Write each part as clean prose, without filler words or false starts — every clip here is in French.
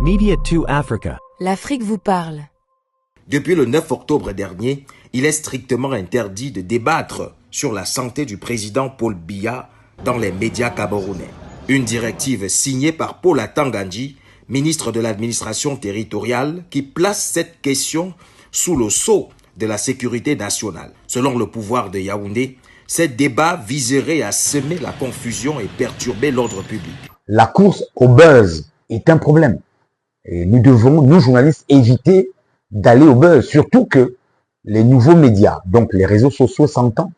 Media 2 Africa. L'Afrique vous parle. Depuis le 9 octobre dernier, il est strictement interdit de débattre sur la santé du président Paul Biya dans les médias camerounais. Une directive signée par Paul Atanga-Ndji, ministre de l'administration territoriale, qui place cette question sous le sceau de la sécurité nationale. Selon le pouvoir de Yaoundé, ces débats viseraient à semer la confusion et perturber l'ordre public. La course au buzz est un problème. Et nous devons, nous journalistes, éviter d'aller au buzz. Surtout que les nouveaux médias, donc les réseaux sociaux s'entendent,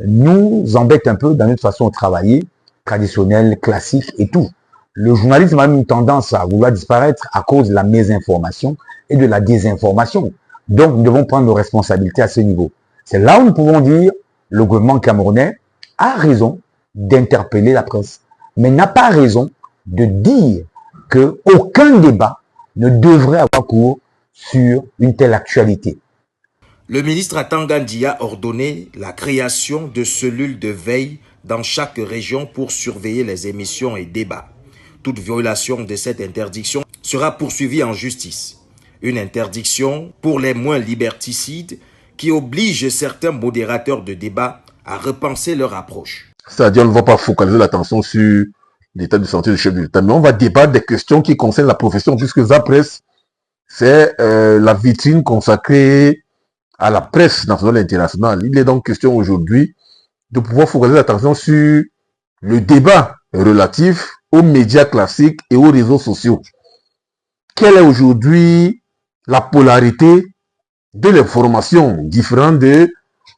nous embêtent un peu dans notre façon de travailler, traditionnelle, classique et tout. Le journalisme a même une tendance à vouloir disparaître à cause de la mésinformation et de la désinformation. Donc, nous devons prendre nos responsabilités à ce niveau. C'est là où nous pouvons dire le gouvernement camerounais a raison d'interpeller la presse, mais n'a pas raison de dire qu'aucun débat ne devrait avoir cours sur une telle actualité. Le ministre Atanga-Ndji a ordonné la création de cellules de veille dans chaque région pour surveiller les émissions et débats. Toute violation de cette interdiction sera poursuivie en justice. Une interdiction pour les moins liberticides qui oblige certains modérateurs de débat à repenser leur approche. C'est-à-dire, on ne va pas focaliser l'attention sur l'état de santé du chef de l'État, mais on va débattre des questions qui concernent la profession, puisque la presse, c'est la vitrine consacrée à la presse nationale et internationale. Il est donc question aujourd'hui de pouvoir focaliser l'attention sur le débat relatif aux médias classiques et aux réseaux sociaux. Quelle est aujourd'hui la polarité de l'information différente de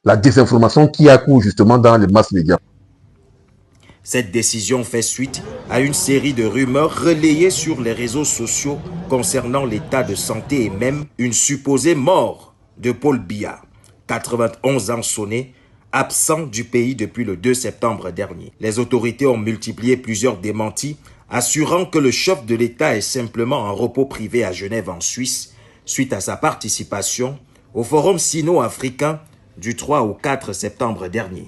la désinformation qui a cours justement dans les masses médias? Cette décision fait suite à une série de rumeurs relayées sur les réseaux sociaux concernant l'état de santé et même une supposée mort de Paul Biya, 91 ans sonnés, absent du pays depuis le 2 septembre dernier. Les autorités ont multiplié plusieurs démentis, assurant que le chef de l'État est simplement en repos privé à Genève en Suisse, suite à sa participation au Forum sino-africain du 3 au 4 septembre dernier.